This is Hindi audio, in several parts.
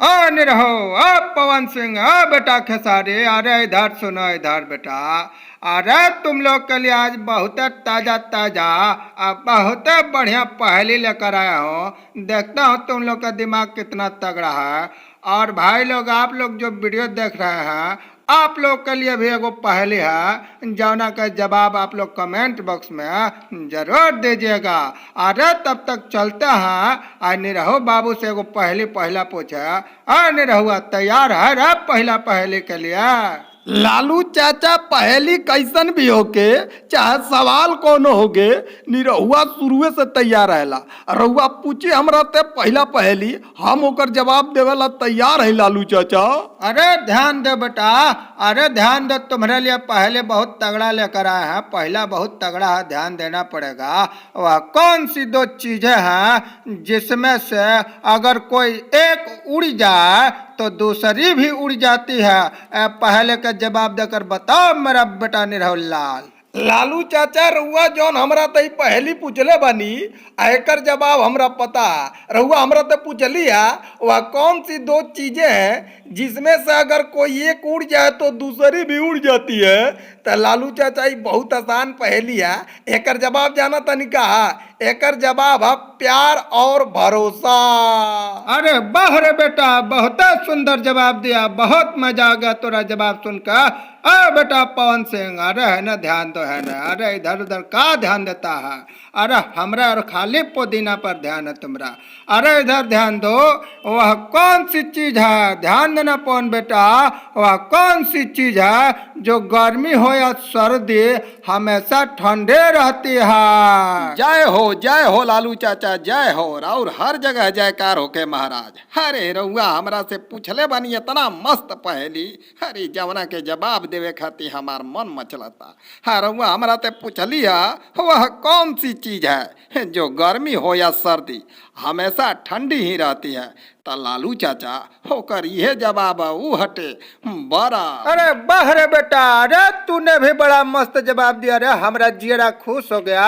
निरहो, पवन सिंह, बेटा खेसारी, अरे इधर सुनो इधर बेटा। अरे तुम लोग के लिए आज बहुत ताजा ताजा बहुत बढ़िया पहेली लेकर आया हूँ। देखता हूँ तुम लोग का दिमाग कितना तगड़ा है। और भाई लोग, आप लोग जो वीडियो देख रहे हैं, आप लोग के लिए भी एगो पहेली है, जौना का जवाब आप लोग कमेंट बॉक्स में जरूर दीजिएगा। अरे तब तक चलते हैं। आज निरहु बाबू से एगो पहेली पहला पूछे। निरहुआ तैयार है रे पहला पहेली के लिए? लालू चाचा पहेली कैसन भी होके चाहे सवाल कौन होगे, निरहुआ शुरुए से तैयार रहेला। रहुआ पूछे हमरा ते पहला पहेली, हम ओकर जवाब देवेला तैयार है लालू चाचा। अरे ध्यान दे बेटा, अरे ध्यान दे, तुम्हारे लिए पहले बहुत तगड़ा लेकर आए हैं। पहला बहुत तगड़ा है, ध्यान देना पड़ेगा। वह कौन सी दो चीजें हैं जिसमें से अगर कोई एक उड़ जाए तो दूसरी भी उड़ जाती है? पहले का जवाब देकर बताओ मेरा बेटा निरहुल लाल। लालू चाचा, रहुआ जौन हमरा तई पहेली पूछले बानी, एकर जवाब हमरा पता। रहुआ हमरा ते पूछली है वह कौन सी दो चीजें हैं जिसमें से अगर कोई एक उड़ जाए तो दूसरी भी उड़ जाती है। तो लालू चाचा, ये बहुत आसान पहेली है। एकर जवाब जाना तनी का? एकर जवाब है प्यार और भरोसा। अरे वाह रे बेटा, बहुत सुंदर जवाब दिया, बहुत मजा आ गया तोरा जवाब सुनकर। बेटा पवन सिंह, अरे है ना, ध्यान तो है ना। अरे इधर उधर का ध्यान देता है? अरे हमरा और खाली पुदीना पर ध्यान है तुम्हारा। अरे इधर ध्यान दो। वह कौन सी चीज है, ध्यान देना पवन बेटा, वह कौन सी चीज है जो गर्मी हो या सर्दी हमेशा ठंडे रहती है? जय हो लालू चाचा, जय हो। और हर जगह जयकार होके महाराज। अरे रहुआ हमरा से पूछले बानी इतना मस्त पहेली, अरे जवना के जवाब देवे खातिर हमार मन मचलता। हाँ, रहुआ हमरा ते पूछली है वह कौन सी चीज है जो गर्मी हो या सर्दी हमेशा ठंडी ही रहती है। तो लालू चाचा, होकर यह जवाब ऊ हटे बड़ा। अरे वाह रे बेटा, अरे तूने भी बड़ा मस्त जवाब दिया रे, हमरा जियरा खुश हो गया।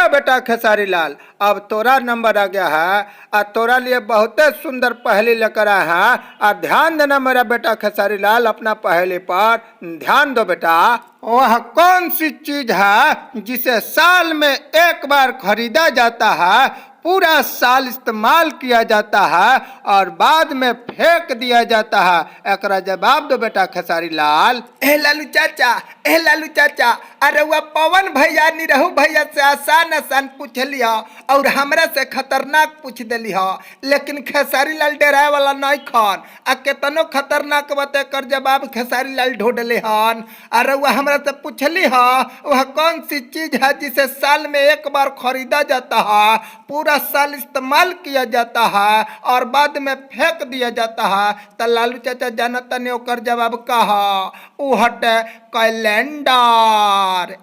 बेटा खेसारी लाल, अब तोरा नंबर आ गया है और तोरा लिए बहुत सुंदर पहेली लेकर आया है। और ध्यान देना मेरा बेटा खेसारी लाल, अपना पहेली पर ध्यान दो बेटा। वह कौन सी चीज है जिसे साल में एक बार खरीदा जाता है, पूरा साल इस्तेमाल किया जाता है और बाद में फेंक दिया जाता है? एकरा जवाब दो बेटा खेसारी लाल। लालू चाचा, अरे वह पवन भैया निरहु भैया से आसान आसान पूछ लिया और हमरा से खतरनाक पूछ दिली हो। लेकिन खेसारी लाल डराए वाला नहीं खान, आ केतनो खतरनाक बते कर जवाब खेसारी लाल ढूंढले हन। अरे वह हमरा से पूछली हो वह कौन सी चीज है जिसे साल में एक बार खरीदा जाता है, पूरा साल इस्तेमाल किया जाता है और बाद में फेंक दिया जाता है? तो लालू चाचा जानता नहीं ओकर जवाब कहा, ऊ हटे कैलेंडर।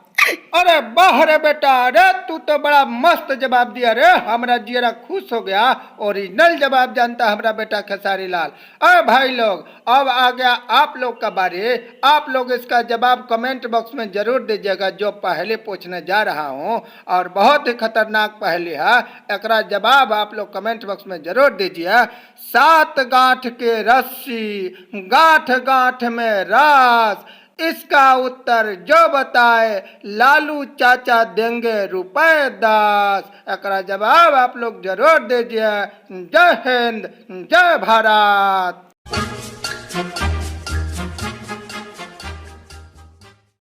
अरे वाह रे बेटा, अरे तू तो बड़ा मस्त जवाब दिया रे, हमरा जियरा खुश हो गया। ओरिजिनल जवाब जानता हमरा बेटा खेसारी लाल। अरे भाई लोग, अब आ गया आप लोग का बारी। आप लोग इसका जवाब कमेंट बॉक्स में जरूर दीजिएगा जो पहेली पूछने जा रहा हूँ, और बहुत ही खतरनाक पहेली है। एकरा जवाब आप लोग कमेंट बॉक्स में जरूर दीजिए। 7 गांठ के रस्सी, गांठ गांठ में रस, इसका उत्तर जो बताए लालू चाचा देंगे ₹10। एकरा जवाब आप लोग जरूर दीजिए। जय हिंद, जय भारत।